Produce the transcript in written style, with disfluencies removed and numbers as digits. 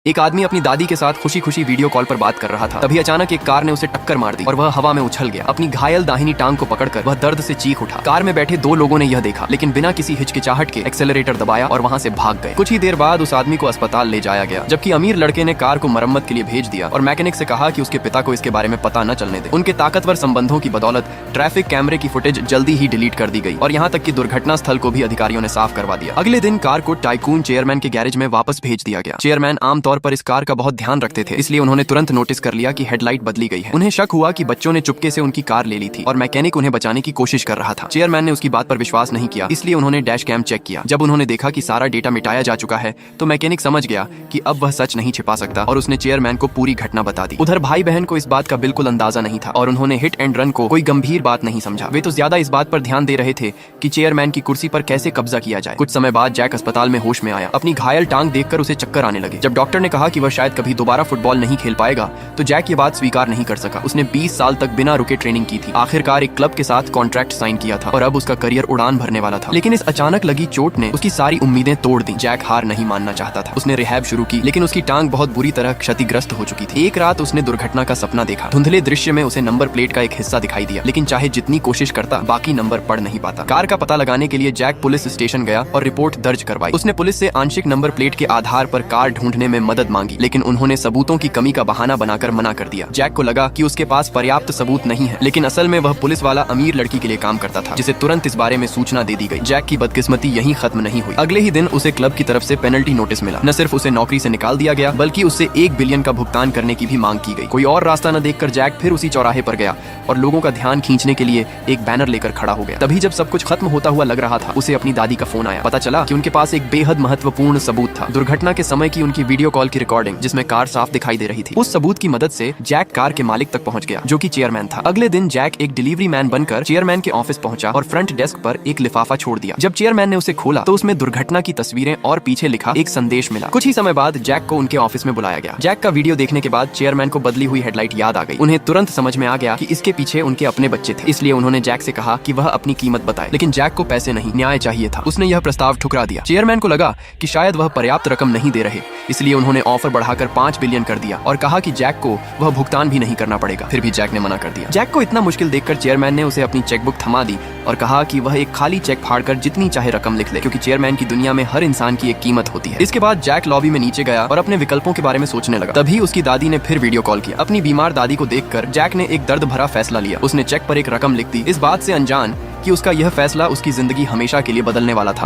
एक आदमी अपनी दादी के साथ खुशी खुशी वीडियो कॉल पर बात कर रहा था। तभी अचानक एक कार ने उसे टक्कर मार दी और वह हवा में उछल गया। अपनी घायल दाहिनी टांग को पकड़कर वह दर्द से चीख उठा। कार में बैठे दो लोगों ने यह देखा, लेकिन बिना किसी हिचकिचाहट के एक्सेलरेटर दबाया और वहां से भाग गए। कुछ ही देर बाद उस आदमी को अस्पताल ले जाया गया, जबकि अमीर लड़के ने कार को मरम्मत के लिए भेज दिया और मैकेनिक से कहा कि उसके पिता को इसके बारे में पता न चलने दे। उनके ताकतवर संबंधों की बदौलत ट्रैफिक कैमरे की फुटेज जल्दी ही डिलीट कर दी गई और यहाँ तक कि दुर्घटना स्थल को भी अधिकारियों ने साफ करवा दिया। अगले दिन कार को टाइकून चेयरमैन के गैरेज में वापस भेज दिया गया। चेयरमैन आमतौर पर इस कार का बहुत ध्यान रखते थे, इसलिए उन्होंने तुरंत नोटिस कर लिया कि हेडलाइट बदली गई है। उन्हें शक हुआ कि बच्चों ने चुपके से उनकी कार ले ली थी और मैकेनिक उन्हें बचाने की कोशिश कर रहा था। चेयरमैन ने उसकी बात पर विश्वास नहीं किया, इसलिए उन्होंने डैश कैम चेक किया। जब उन्होंने देखा कि सारा डेटा मिटाया जा चुका है तो मैकेनिक समझ गया कि अब वह सच नहीं छिपा सकता और उसने चेयरमैन को पूरी घटना बता दी। उधर भाई बहन को इस बात का बिल्कुल अंदाजा नहीं था और उन्होंने हिट एंड रन को कोई गंभीर बात नहीं समझा। वे तो ज्यादा इस बात पर ध्यान दे रहे थे कि चेयरमैन की कुर्सी पर कैसे कब्जा किया जाए। कुछ समय बाद जैक अस्पताल में होश में आया। अपनी घायल टांग देखकर उसे चक्कर आने लगे। जब डॉक्टर ने कहा कि वह शायद कभी दोबारा फुटबॉल नहीं खेल पाएगा तो जैक ये बात स्वीकार नहीं कर सका। उसने 20 साल तक बिना रुके ट्रेनिंग की थी। आखिरकार एक क्लब के साथ कॉन्ट्रैक्ट साइन किया था और अब उसका करियर उड़ान भरने वाला था। लेकिन इस अचानक लगी चोट ने उसकी सारी उम्मीदें तोड़ दी। जैक हार नहीं मानना चाहता था। उसने रिहैब शुरू की, लेकिन उसकी टांग बहुत बुरी तरह क्षतिग्रस्त हो चुकी थी। एक रात उसने दुर्घटना का सपना देखा। धुंधले दृश्य में उसे नंबर प्लेट का एक हिस्सा दिखाई दिया, लेकिन चाहे जितनी कोशिश करता बाकी नंबर पढ़ नहीं पाता। कार का पता लगाने के लिए जैक पुलिस स्टेशन गया और रिपोर्ट दर्ज करवाई। उसने पुलिस से आंशिक नंबर प्लेट के आधार पर कार ढूंढने में मदद मांगी, लेकिन उन्होंने सबूतों की कमी का बहाना बनाकर मना कर दिया। जैक को लगा कि उसके पास पर्याप्त सबूत नहीं है, लेकिन असल में वह पुलिस वाला अमीर लड़की के लिए काम करता था, जिसे तुरंत इस बारे में सूचना दे दी गई। जैक की बदकिस्मती यहीं खत्म नहीं हुई। अगले ही दिन उसे क्लब की तरफ से पेनल्टी नोटिस मिला। न सिर्फ उसे नौकरी से निकाल दिया गया, बल्कि उससे 1 बिलियन का भुगतान करने की भी मांग की गई। कोई और रास्ता न देखकर जैक फिर उसी चौराहे पर गया और लोगों का ध्यान खींचने के लिए एक बैनर लेकर खड़ा हो गया। तभी जब सब कुछ खत्म होता हुआ लग रहा था, उसे अपनी दादी का फोन आया। पता चला कि उनके पास एक बेहद महत्वपूर्ण सबूत था, दुर्घटना के समय की उनकी वीडियो कॉल की रिकॉर्डिंग, जिसमें कार साफ दिखाई दे रही थी। उस सबूत की मदद से जैक कार के मालिक तक पहुंच गया, जो कि चेयरमैन था। अगले दिन जैक एक डिलीवरी मैन बनकर चेयरमैन के ऑफिस पहुंचा और फ्रंट डेस्क पर एक लिफाफा छोड़ दिया। जब चेयरमैन ने उसे खोला तो उसमें दुर्घटना की तस्वीरें और पीछे लिखा एक संदेश मिला। कुछ ही समय बाद जैक को उनके ऑफिस में बुलाया गया। जैक का वीडियो देखने के बाद चेयरमैन को बदली हुई हेडलाइट याद आ गई। उन्हें तुरंत समझ में आ गया कि इसके पीछे उनके अपने बच्चे थे, इसलिए उन्होंने जैक से कहा कि वह अपनी कीमत बताए। लेकिन जैक को पैसे नहीं, न्याय चाहिए था। उसने यह प्रस्ताव ठुकरा दिया। चेयरमैन को लगा कि शायद वह पर्याप्त रकम नहीं दे रहे, इसलिए उन्होंने ऑफर बढ़ाकर 5 बिलियन कर दिया और कहा कि जैक को वह भुगतान भी नहीं करना पड़ेगा। फिर भी जैक ने मना कर दिया। जैक को इतना मुश्किल देखकर चेयरमैन ने उसे अपनी चेकबुक थमा दी और कहा कि वह एक खाली चेक फाड़कर जितनी चाहे रकम लिख ले, क्योंकि चेयरमैन की दुनिया में हर इंसान की एक कीमत होती है। इसके बाद जैक लॉबी में नीचे गया और अपने विकल्पों के बारे में सोचने लगा। तभी उसकी दादी ने फिर वीडियो कॉल किया। अपनी बीमार दादी को देखकर जैक ने एक दर्द भरा फैसला लिया। उसने चेक पर एक रकम लिख दी, इस बात से अनजान कि उसका यह फैसला उसकी जिंदगी हमेशा के लिए बदलने वाला था।